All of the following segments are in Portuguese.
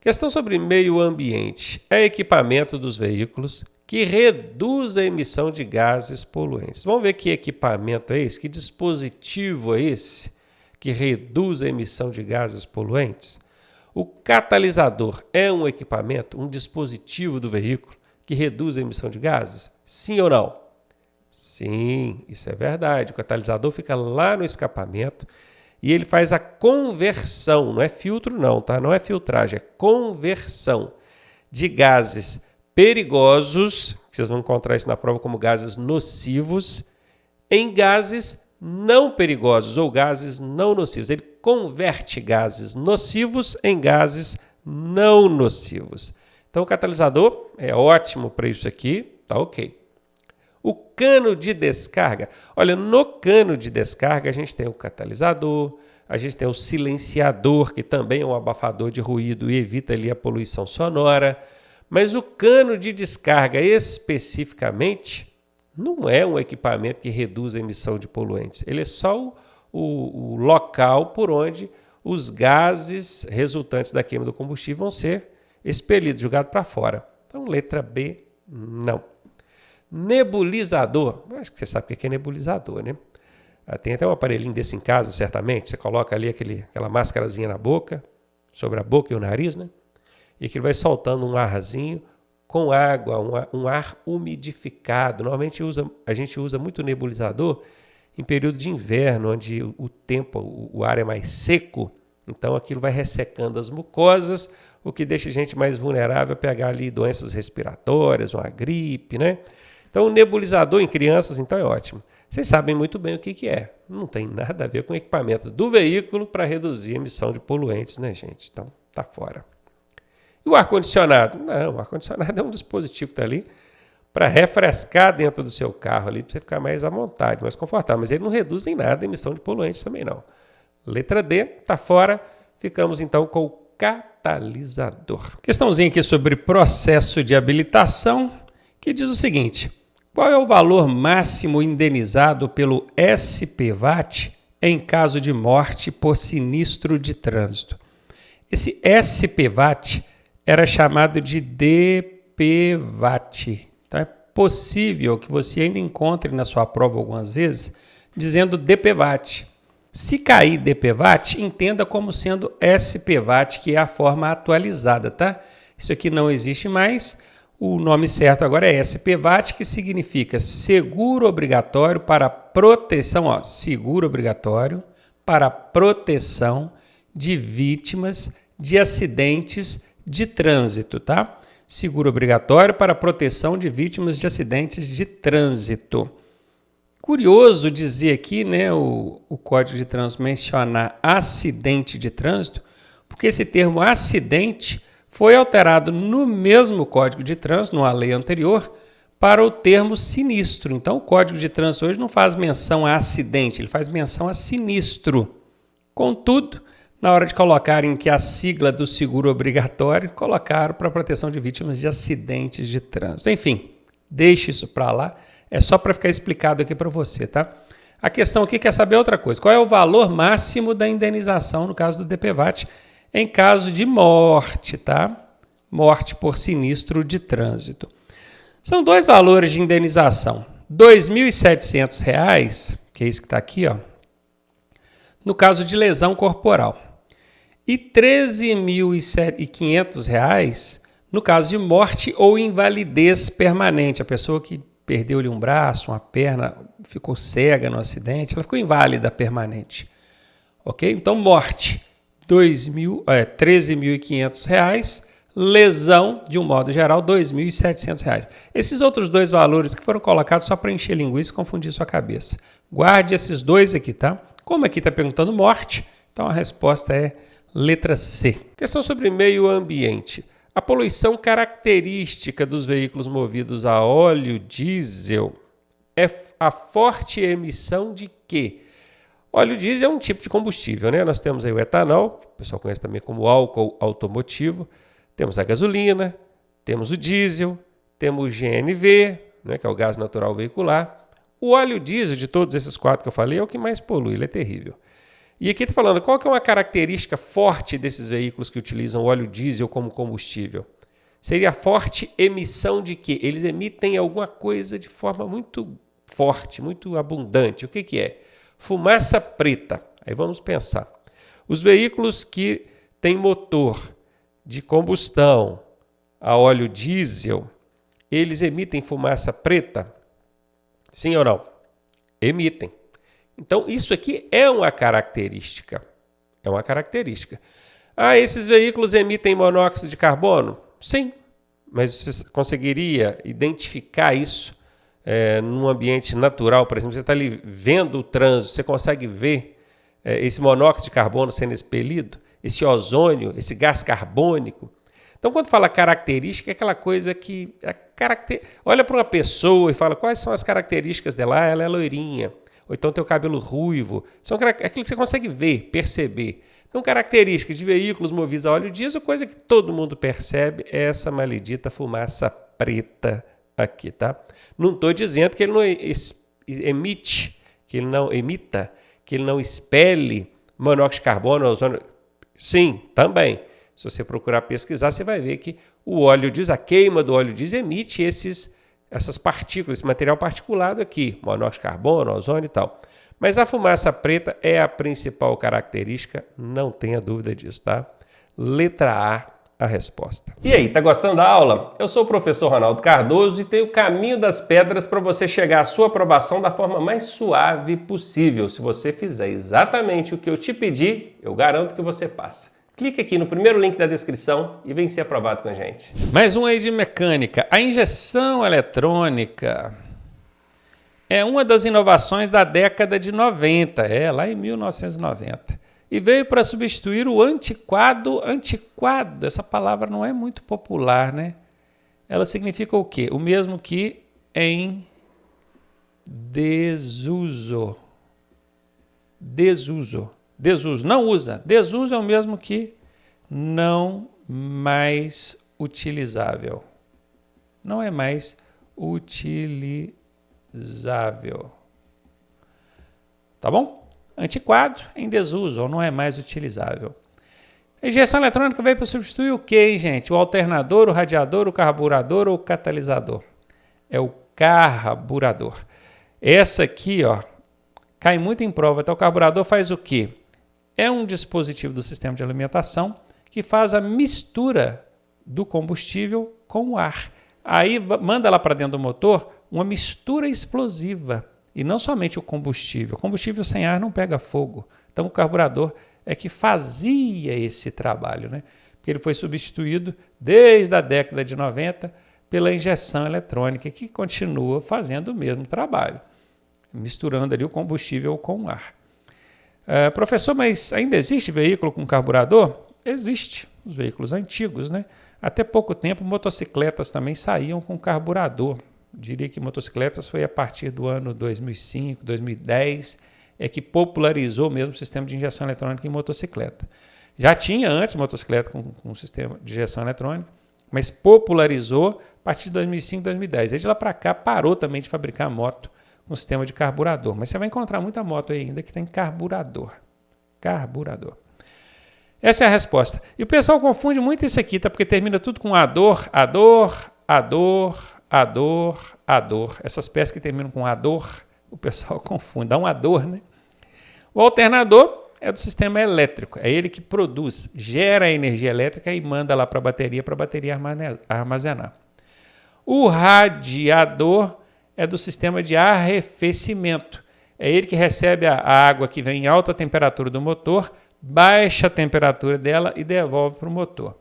Questão sobre meio ambiente. É equipamento dos veículos que reduz a emissão de gases poluentes. Vamos ver que equipamento é esse? Que dispositivo é esse que reduz a emissão de gases poluentes? O catalisador é um equipamento, um dispositivo do veículo que reduz a emissão de gases? Sim ou não? Sim, isso é verdade. O catalisador fica lá no escapamento e ele faz a conversão, não é filtro não, tá? Não é filtragem, é conversão de gases perigosos, que vocês vão encontrar isso na prova como gases nocivos, em gases não perigosos ou gases não nocivos. Ele converte gases nocivos em gases não nocivos. Então o catalisador é ótimo para isso aqui, tá ok. O cano de descarga, olha, no cano de descarga a gente tem o catalisador, a gente tem o silenciador, que também é um abafador de ruído e evita ali a poluição sonora, mas o cano de descarga especificamente não é um equipamento que reduz a emissão de poluentes, ele é só o local por onde os gases resultantes da queima do combustível vão ser expelidos, jogados para fora. Então, letra B, não. Nebulizador, acho que você sabe o que é nebulizador, né? Tem até um aparelhinho desse em casa, certamente. Você coloca ali aquela máscarazinha na boca, sobre a boca e o nariz, né? E que ele vai soltando um arzinho com água, um ar umidificado. Normalmente a gente usa muito nebulizador em período de inverno, onde o ar é mais seco, então aquilo vai ressecando as mucosas, o que deixa a gente mais vulnerável a pegar ali doenças respiratórias, uma gripe, né? Então, o nebulizador em crianças, então, é ótimo. Vocês sabem muito bem o que é. Não tem nada a ver com o equipamento do veículo para reduzir a emissão de poluentes, né, gente? Então, tá fora. E o ar-condicionado? Não, o ar-condicionado é um dispositivo que está ali para refrescar dentro do seu carro ali, para você ficar mais à vontade, mais confortável. Mas ele não reduz em nada a emissão de poluentes também, não. Letra D, tá fora. Ficamos, então, com o catalisador. Questãozinha aqui sobre processo de habilitação, que diz o seguinte: qual é o valor máximo indenizado pelo SPVAT em caso de morte por sinistro de trânsito? Esse SPVAT era chamado de DPVAT. Então é possível que você ainda encontre na sua prova algumas vezes dizendo DPVAT. Se cair DPVAT, entenda como sendo SPVAT, que é a forma atualizada, tá? Isso aqui não existe mais. O nome certo agora é SPVAT, que significa seguro obrigatório para proteção, seguro obrigatório para proteção de vítimas de acidentes de trânsito, tá? Seguro obrigatório para proteção de vítimas de acidentes de trânsito. Curioso dizer aqui, né, o Código de Trânsito mencionar acidente de trânsito, porque esse termo acidente foi alterado no mesmo Código de Trânsito, numa lei anterior, para o termo sinistro. Então, o Código de Trânsito hoje não faz menção a acidente, ele faz menção a sinistro. Contudo, na hora de colocarem que a sigla do seguro obrigatório, colocaram para proteção de vítimas de acidentes de trânsito. Enfim, deixe isso para lá, é só para ficar explicado aqui para você, tá? A questão aqui quer saber outra coisa. Qual é o valor máximo da indenização no caso do DPVAT em caso de morte, tá? Morte por sinistro de trânsito. São dois valores de indenização. R$ 2.700, que é isso que está aqui, ó, no caso de lesão corporal. E R$ 13.500 no caso de morte ou invalidez permanente. A pessoa que perdeu-lhe um braço, uma perna, ficou cega no acidente, ela ficou inválida permanente. Ok? Então, morte, R$ 13.500. Lesão, de um modo geral, R$ 2.700. Esses outros dois valores que foram colocados só para encher linguiça e confundir sua cabeça. Guarde esses dois aqui, tá? Como aqui está perguntando morte, então a resposta é letra C. Questão sobre meio ambiente. A poluição característica dos veículos movidos a óleo diesel é a forte emissão de quê? Óleo diesel é um tipo de combustível, né? Nós temos aí o etanol, que o pessoal conhece também como álcool automotivo, temos a gasolina, temos o diesel, temos o GNV, né, que é o gás natural veicular. O óleo diesel, de todos esses quatro que eu falei, é o que mais polui, ele é terrível. E aqui está falando, qual que é uma característica forte desses veículos que utilizam óleo diesel como combustível? Seria a forte emissão de quê? Eles emitem alguma coisa de forma muito forte, muito abundante. O que que é? Fumaça preta. Aí vamos pensar. Os veículos que têm motor de combustão a óleo diesel, eles emitem fumaça preta? Sim ou não? Emitem. Então, isso aqui é uma característica. É uma característica. Ah, esses veículos emitem monóxido de carbono? Sim. Mas você conseguiria identificar isso num ambiente natural? Por exemplo, você está ali vendo o trânsito, você consegue ver esse monóxido de carbono sendo expelido? Esse ozônio, esse gás carbônico? Então, quando fala característica, é aquela coisa que... Olha para uma pessoa e fala quais são as características dela. Ah, ela é loirinha. Ou então tem o cabelo ruivo. São aquilo que você consegue ver, perceber. Então, características de veículos movidos a óleo diesel, coisa que todo mundo percebe, é essa maledita fumaça preta aqui, tá? Não estou dizendo que ele não emite, que ele não emita, que ele não expele monóxido de carbono, ozônio. Sim, também. Se você procurar pesquisar, você vai ver que o óleo diesel, a queima do óleo diesel emite essas partículas, esse material particulado aqui, monóxido de carbono, ozônio e tal. Mas a fumaça preta é a principal característica, não tenha dúvida disso, tá? Letra A, a resposta. E aí, tá gostando da aula? Eu sou o professor Ronaldo Cardoso e tenho o caminho das pedras para você chegar à sua aprovação da forma mais suave possível. Se você fizer exatamente o que eu te pedi, eu garanto que você passa. Clique aqui no primeiro link da descrição e vem ser aprovado com a gente. Mais um aí de mecânica. A injeção eletrônica é uma das inovações da década de 90, lá em 1990. E veio para substituir o antiquado. Antiquado, essa palavra não é muito popular, né? Ela significa o quê? O mesmo que em desuso. Desuso. Desuso, não usa. Desuso é o mesmo que não mais utilizável. Não é mais utilizável. Tá bom? Antiquado, em desuso, ou não é mais utilizável. A injeção eletrônica veio para substituir o quê, hein, gente? O alternador, o radiador, o carburador ou o catalisador? É o carburador. Essa aqui, ó, cai muito em prova. Então, o carburador faz o quê? É um dispositivo do sistema de alimentação que faz a mistura do combustível com o ar. Aí manda lá para dentro do motor uma mistura explosiva. E não somente o combustível. O combustível sem ar não pega fogo. Então o carburador é que fazia esse trabalho, né? Porque ele foi substituído desde a década de 90 pela injeção eletrônica, que continua fazendo o mesmo trabalho, misturando ali o combustível com o ar. Professor, mas ainda existe veículo com carburador? Existe, os veículos antigos, né? Até pouco tempo, motocicletas também saíam com carburador. Diria que motocicletas foi a partir do ano 2005, 2010, que popularizou mesmo o sistema de injeção eletrônica em motocicleta. Já tinha antes motocicleta com sistema de injeção eletrônica, mas popularizou a partir de 2005, 2010. E de lá para cá parou também de fabricar moto com sistema de carburador. Mas você vai encontrar muita moto aí ainda que tem carburador. Carburador. Essa é a resposta. E o pessoal confunde muito isso aqui, tá? Porque termina tudo com ador, ador, ador, ador, ador. Essas peças que terminam com ador, o pessoal confunde. Dá uma dor, né? O alternador é do sistema elétrico. É ele que produz, gera a energia elétrica e manda lá para a bateria armazenar. O radiador é do sistema de arrefecimento. É ele que recebe a água que vem em alta temperatura do motor, baixa a temperatura dela e devolve para o motor.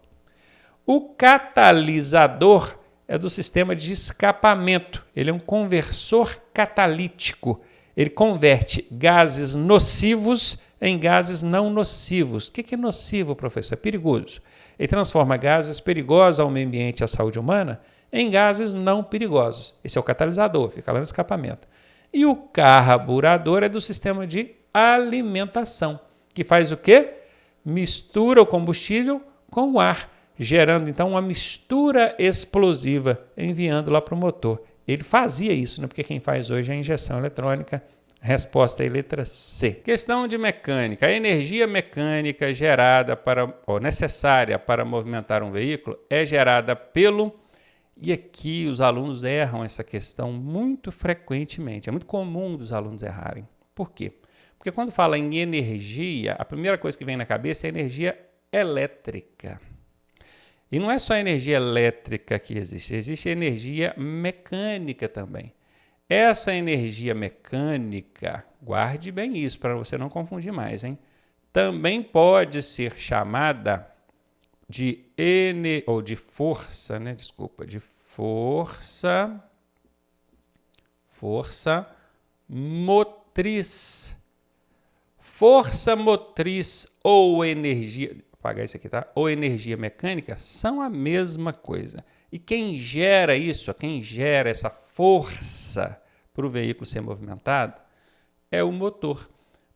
O catalisador é do sistema de escapamento. Ele é um conversor catalítico. Ele converte gases nocivos em gases não nocivos. O que é nocivo, professor? É perigoso. Ele transforma gases perigosos ao meio ambiente e à saúde humana em gases não perigosos. Esse é o catalisador, fica lá no escapamento. E o carburador é do sistema de alimentação, que faz o quê? Mistura o combustível com o ar, gerando então uma mistura explosiva, enviando lá para o motor. Ele fazia isso, né? Porque quem faz hoje é a injeção eletrônica Resposta aí, letra C. Questão de mecânica. A energia mecânica gerada necessária para movimentar um veículo é gerada pelo... E aqui os alunos erram essa questão muito frequentemente. É muito comum dos alunos errarem. Por quê? Porque quando fala em energia, a primeira coisa que vem na cabeça é energia elétrica. E não é só energia elétrica que existe, existe energia mecânica também. Essa energia mecânica, guarde bem isso para você não confundir mais, hein? Também pode ser chamada de força, né? Desculpa, de força motriz. Força motriz ou energia, vou apagar isso aqui, tá? Ou energia mecânica são a mesma coisa. E quem gera isso, quem gera essa força para o veículo ser movimentado é o motor.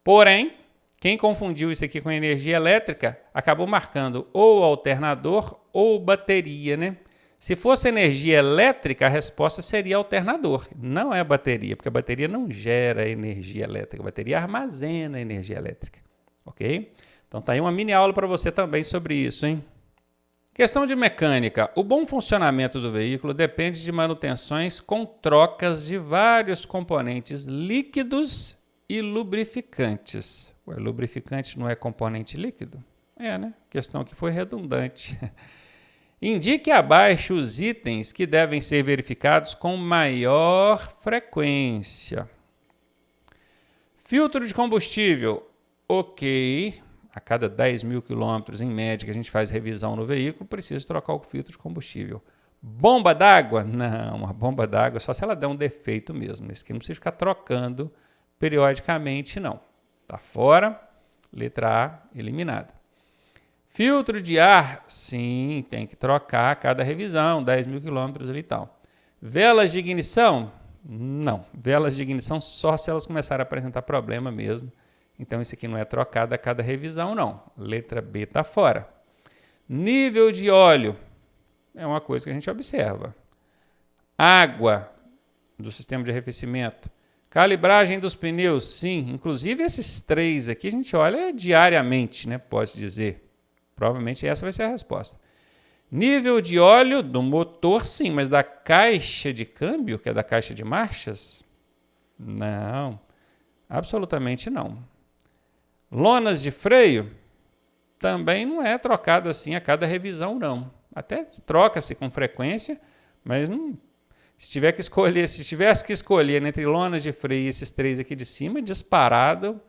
Porém, quem confundiu isso aqui com energia elétrica acabou marcando ou alternador ou bateria, né? Se fosse energia elétrica, a resposta seria alternador. Não é bateria, porque a bateria não gera energia elétrica. A bateria armazena energia elétrica. Ok? Então tá aí uma mini aula para você também sobre isso, hein? Questão de mecânica. O bom funcionamento do veículo depende de manutenções com trocas de vários componentes líquidos e lubrificantes. Ué, lubrificante não é componente líquido? É, né? Questão que foi redundante. Indique abaixo os itens que devem ser verificados com maior frequência. Filtro de combustível. Ok. A cada 10 mil quilômetros, em média, que a gente faz revisão no veículo, precisa trocar o filtro de combustível. Bomba d'água? Não, a bomba d'água só se ela der um defeito mesmo. Isso aqui não precisa ficar trocando periodicamente, não. Está fora. Letra A, eliminada. Filtro de ar? Sim, tem que trocar a cada revisão, 10 mil quilômetros ali e tal. Velas de ignição? Não. Velas de ignição só se elas começarem a apresentar problema mesmo. Então, isso aqui não é trocado a cada revisão, não. Letra B está fora. Nível de óleo é uma coisa que a gente observa. Água do sistema de arrefecimento. Calibragem dos pneus, sim. Inclusive, esses três aqui a gente olha diariamente, né? Posso dizer. Provavelmente essa vai ser a resposta. Nível de óleo do motor, sim. Mas da caixa de câmbio, que é da caixa de marchas? Não. Absolutamente não. Lonas de freio também não é trocado assim a cada revisão, não. Até troca-se com frequência, mas não, se tivesse que escolher entre lonas de freio e esses três aqui de cima, disparado,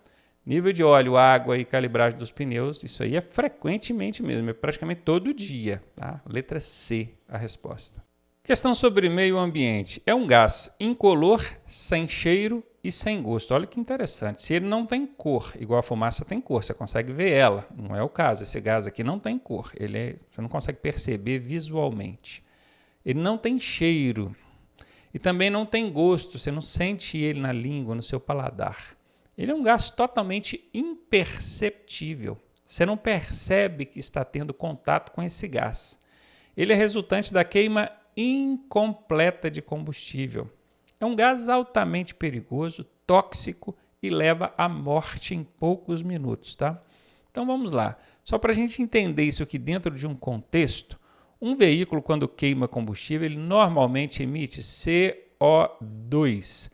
nível de óleo, água e calibragem dos pneus, isso aí é frequentemente mesmo, é praticamente todo dia. Tá? Letra C, a resposta. Questão sobre meio ambiente. É um gás incolor, sem cheiro e sem gosto. Olha que interessante. Se ele não tem cor, igual a fumaça tem cor, você consegue ver ela. Não é o caso. Esse gás aqui não tem cor. Você não consegue perceber visualmente. Ele não tem cheiro. E também não tem gosto. Você não sente ele na língua, no seu paladar. Ele é um gás totalmente imperceptível. Você não percebe que está tendo contato com esse gás. Ele é resultante da queima incompleta de combustível. É um gás altamente perigoso, tóxico e leva à morte em poucos minutos, tá? Então vamos lá. Só para a gente entender isso aqui dentro de um contexto, um veículo, quando queima combustível, ele normalmente emite CO2.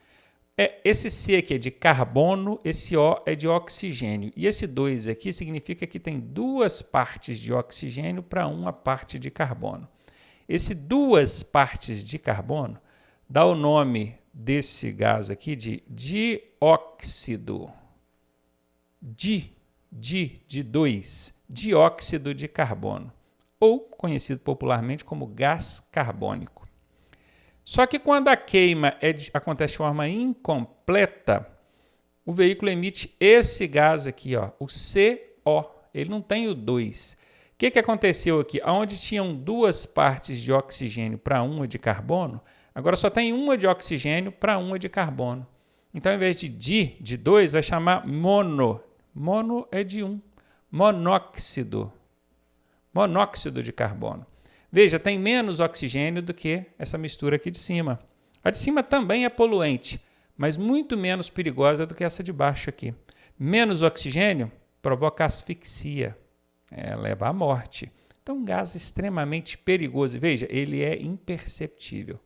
Esse C aqui é de carbono, esse O é de oxigênio. E esse 2 aqui significa que tem duas partes de oxigênio para uma parte de carbono. Esse duas partes de carbono dá o nome desse gás aqui de dióxido. De 2, dióxido de carbono, ou conhecido popularmente como gás carbônico. Só que quando a queima acontece de forma incompleta, o veículo emite esse gás aqui, ó, o CO. Ele não tem o 2. O que aconteceu aqui? Onde tinham duas partes de oxigênio para uma de carbono, agora só tem uma de oxigênio para uma de carbono. Então, ao invés de 2, vai chamar mono. Mono é de 1. Monóxido. Monóxido de carbono. Veja, tem menos oxigênio do que essa mistura aqui de cima. A de cima também é poluente, mas muito menos perigosa do que essa de baixo aqui. Menos oxigênio provoca asfixia, leva à morte. Então, um gás extremamente perigoso. E veja, ele é imperceptível.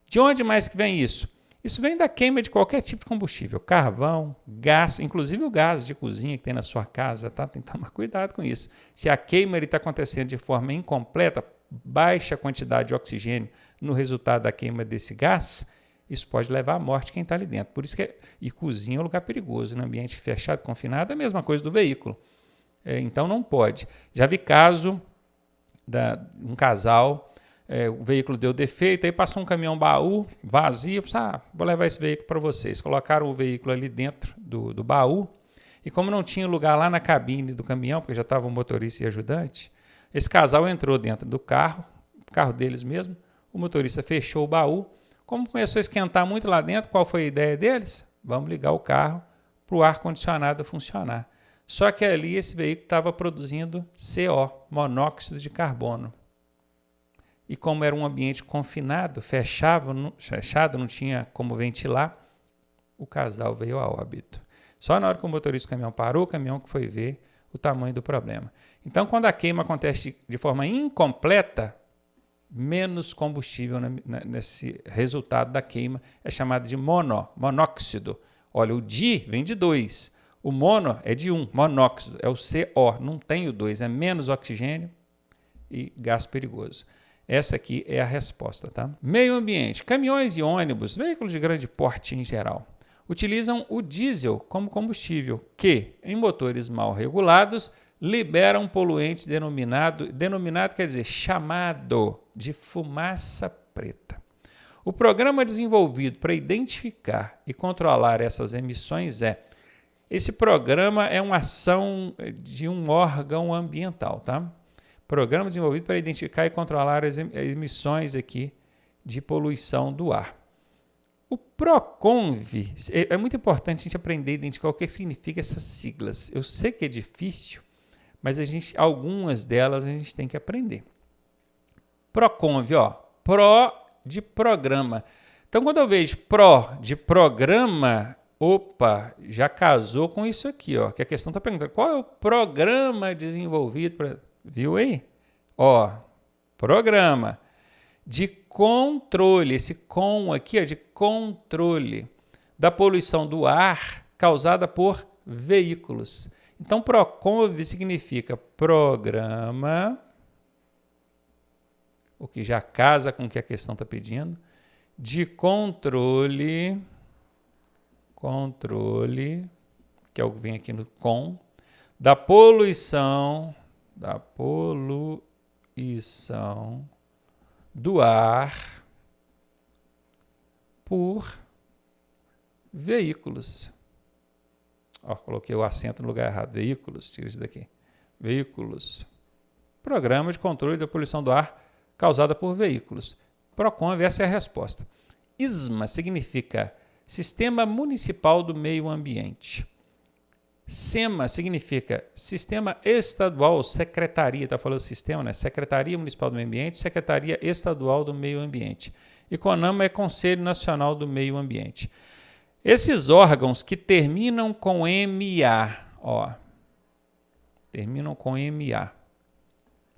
De onde mais que vem isso? Isso vem da queima de qualquer tipo de combustível, carvão, gás, inclusive o gás de cozinha que tem na sua casa, tá? Tem que tomar cuidado com isso. Se a queima está acontecendo de forma incompleta, baixa quantidade de oxigênio no resultado da queima desse gás, isso pode levar à morte de quem está ali dentro. Por isso que e cozinha é um lugar perigoso, no ambiente fechado, confinado, é a mesma coisa do veículo. Então não pode. Já vi caso de um casal, o veículo deu defeito, aí passou um caminhão baú vazio, vou levar esse veículo para vocês. Colocaram o veículo ali dentro do baú, e como não tinha lugar lá na cabine do caminhão, porque já estava o motorista e ajudante, esse casal entrou dentro do carro deles mesmo, o motorista fechou o baú. Como começou a esquentar muito lá dentro, qual foi a ideia deles? Vamos ligar o carro para o ar-condicionado funcionar. Só que ali esse veículo estava produzindo CO, monóxido de carbono. E como era um ambiente confinado, fechado, não tinha como ventilar, o casal veio a óbito. Só na hora que o motorista do caminhão parou, o caminhão que foi ver o tamanho do problema. Então, quando a queima acontece de forma incompleta, menos combustível nesse resultado da queima é chamado de monóxido. Olha, o di vem de 2, o mono é de 1, monóxido, é o CO, não tem o 2, é menos oxigênio e gás perigoso. Essa aqui é a resposta, tá? Meio ambiente. Caminhões e ônibus, veículos de grande porte em geral, utilizam o diesel como combustível, que, em motores mal regulados, liberam poluentes denominado quer dizer chamado de fumaça preta. O programa desenvolvido para identificar e controlar essas emissões esse programa é uma ação de um órgão ambiental, tá? Programa desenvolvido para identificar e controlar as emissões aqui de poluição do ar. O PROCONV, é muito importante a gente aprender a identificar o que significa essas siglas. Eu sei que é difícil, mas algumas delas a gente tem que aprender. PROCONV, PRO de programa. Então, quando eu vejo PRO de programa, já casou com isso aqui, que a questão está perguntando, qual é o programa desenvolvido para... Viu aí? Programa de controle, esse com aqui de controle da poluição do ar causada por veículos. Então, PROCONV significa programa, o que já casa com o que a questão está pedindo, de controle, que é o que vem aqui no com, da poluição do ar por veículos. Coloquei o acento no lugar errado. Veículos, tira isso daqui. Veículos. Programa de controle da poluição do ar causada por veículos. PROCONV, essa é a resposta. SMA significa Sistema Municipal do Meio Ambiente. SEMA significa Sistema Estadual, Secretaria, está falando sistema, né? Secretaria Municipal do Meio Ambiente, Secretaria Estadual do Meio Ambiente. E CONAMA é Conselho Nacional do Meio Ambiente. Esses órgãos que terminam com MA, terminam com MA,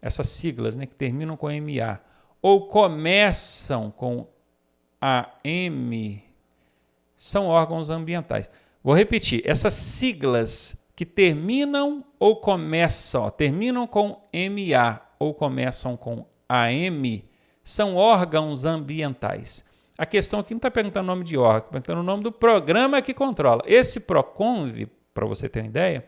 essas siglas, né, que terminam com MA, ou começam com AM, são órgãos ambientais. Vou repetir, essas siglas que terminam ou começam, terminam com MA ou começam com AM, são órgãos ambientais. A questão aqui não está perguntando o nome de órgão, está perguntando o nome do programa que controla. Esse PROCONV, para você ter uma ideia,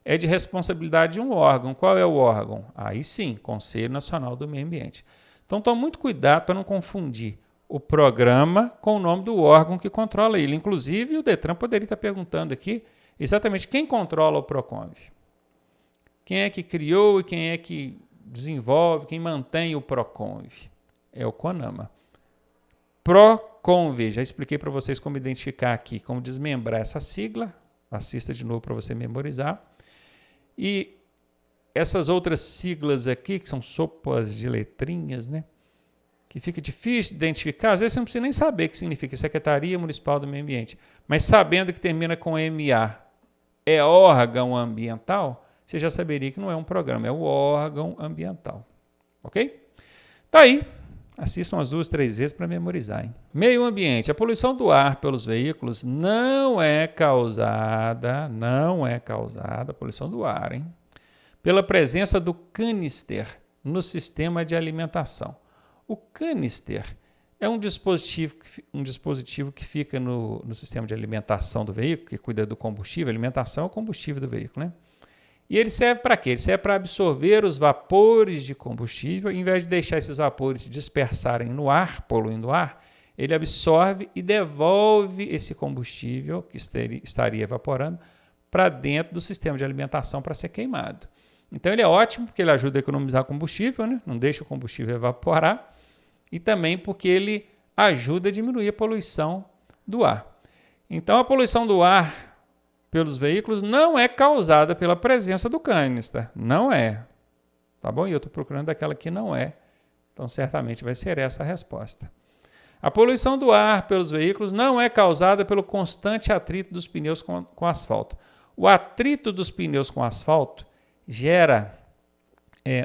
é de responsabilidade de um órgão. Qual é o órgão? Aí sim, Conselho Nacional do Meio Ambiente. Então, tome muito cuidado para não confundir o programa com o nome do órgão que controla ele. Inclusive, o Detran poderia estar perguntando aqui exatamente quem controla o PROCONV. Quem é que criou e quem é que desenvolve, quem mantém o PROCONV? É o CONAMA. PROCONV, já expliquei para vocês como identificar aqui, como desmembrar essa sigla. Assista de novo para você memorizar. E essas outras siglas aqui, que são sopas de letrinhas, né? que fica difícil de identificar, às vezes você não precisa nem saber o que significa Secretaria Municipal do Meio Ambiente, mas sabendo que termina com MA, é órgão ambiental, você já saberia que não é um programa, é o órgão ambiental. Ok? Tá aí. Assistam umas 2, 3 vezes para memorizar. Hein? Meio ambiente. A poluição do ar pelos veículos não é causada, a poluição do ar, hein? Pela presença do canister no sistema de alimentação. O canister é um dispositivo que fica no sistema de alimentação do veículo, que cuida do combustível. A alimentação é o combustível do veículo, né? E ele serve para quê? Ele serve para absorver os vapores de combustível. Em vez de deixar esses vapores se dispersarem no ar, poluindo o ar, ele absorve e devolve esse combustível que estaria evaporando para dentro do sistema de alimentação para ser queimado. Então ele é ótimo porque ele ajuda a economizar combustível, né? Não deixa o combustível evaporar, e também porque ele ajuda a diminuir a poluição do ar. Então a poluição do ar pelos veículos não é causada pela presença do canister. Não é. Tá bom? E eu estou procurando aquela que não é. Então, certamente vai ser essa a resposta. A poluição do ar pelos veículos não é causada pelo constante atrito dos pneus com asfalto. O atrito dos pneus com asfalto gera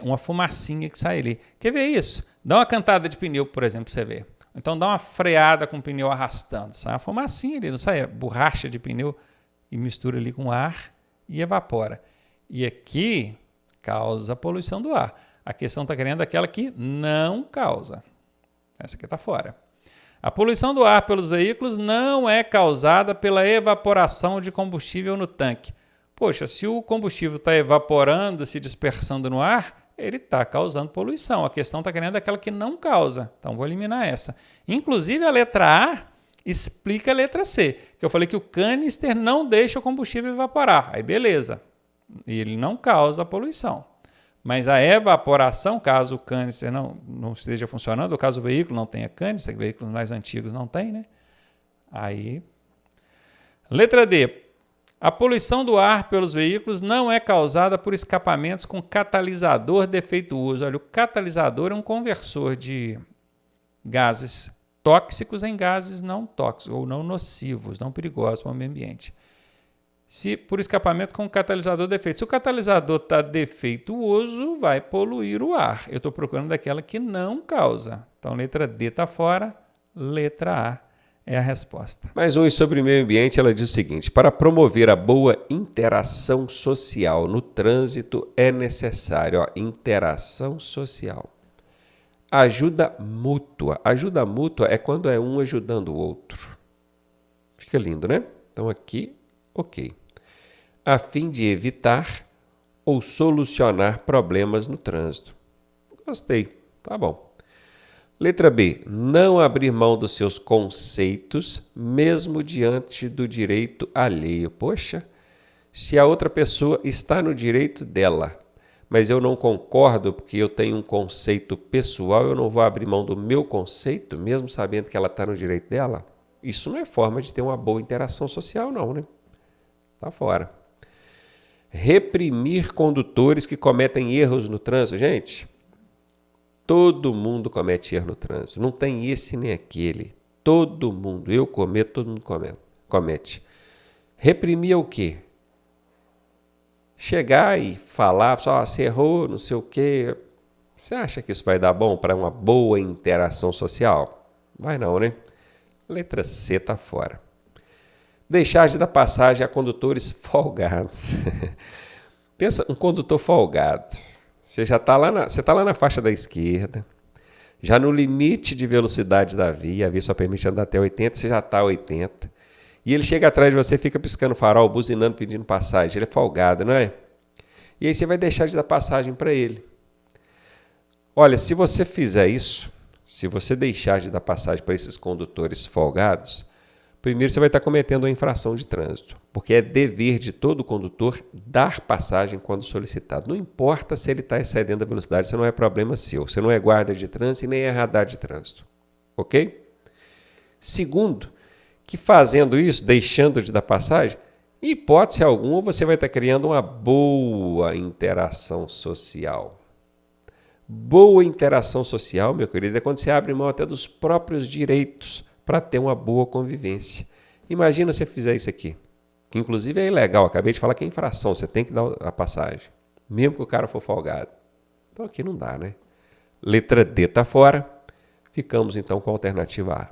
uma fumacinha que sai ali. Quer ver isso? Dá uma cantada de pneu, por exemplo, para você ver. Então, dá uma freada com o pneu arrastando. Sai uma fumacinha ali, não sai borracha de pneu e mistura ali com ar e evapora. E aqui causa poluição do ar. A questão está querendo aquela que não causa. Essa aqui está fora. A poluição do ar pelos veículos não é causada pela evaporação de combustível no tanque. Poxa, se o combustível está evaporando, se dispersando no ar, ele está causando poluição. A questão está querendo aquela que não causa. Então, vou eliminar essa. Inclusive, a letra A explica a letra C, que eu falei que o canister não deixa o combustível evaporar. Aí beleza, ele não causa poluição. Mas a evaporação, caso o canister não esteja funcionando, ou caso o veículo não tenha canister, veículos mais antigos não têm, né? Aí, letra D. A poluição do ar pelos veículos não é causada por escapamentos com catalisador defeituoso. Olha, o catalisador é um conversor de gases tóxicos em gases não tóxicos, ou não nocivos, não perigosos para o meio ambiente. Se por escapamento com catalisador defeito. Se o catalisador está defeituoso, vai poluir o ar. Eu estou procurando daquela que não causa. Então, letra D está fora, letra A é a resposta. Mais um sobre o meio ambiente, ela diz o seguinte: para promover a boa interação social no trânsito é necessário interação social. Ajuda mútua. Ajuda mútua é quando é um ajudando o outro. Fica lindo, né? Então aqui, ok. A fim de evitar ou solucionar problemas no trânsito. Gostei, tá bom. Letra B. Não abrir mão dos seus conceitos, mesmo diante do direito alheio. Poxa, se a outra pessoa está no direito dela, mas eu não concordo porque eu tenho um conceito pessoal, eu não vou abrir mão do meu conceito, mesmo sabendo que ela está no direito dela? Isso não é forma de ter uma boa interação social, não, né? Tá fora. Reprimir condutores que cometem erros no trânsito. Gente, todo mundo comete erro no trânsito. Não tem esse nem aquele. Todo mundo. Eu cometo, todo mundo comete. Reprimir é o quê? Chegar e falar, só você errou, não sei o quê. Você acha que isso vai dar bom para uma boa interação social? Vai não, né? Letra C está fora. Deixar de dar passagem a condutores folgados. Pensa, um condutor folgado. Você já está lá na faixa da esquerda, já no limite de velocidade da via, a via só permite andar até 80, você já está a 80. E ele chega atrás de você, fica piscando farol, buzinando, pedindo passagem. Ele é folgado, não é? E aí você vai deixar de dar passagem para ele. Olha, se você fizer isso, se você deixar de dar passagem para esses condutores folgados, primeiro você vai estar cometendo uma infração de trânsito, porque é dever de todo condutor dar passagem quando solicitado. Não importa se ele está excedendo a velocidade, isso não é problema seu. Você não é guarda de trânsito e nem é radar de trânsito. Ok? Segundo, que fazendo isso, deixando de dar passagem, em hipótese alguma, você vai estar criando uma boa interação social. Boa interação social, meu querido, é quando você abre mão até dos próprios direitos para ter uma boa convivência. Imagina se você fizer isso aqui, que inclusive é ilegal, acabei de falar que é infração, você tem que dar a passagem, mesmo que o cara for folgado. Então aqui não dá, né? Letra D está fora, ficamos então com a alternativa A.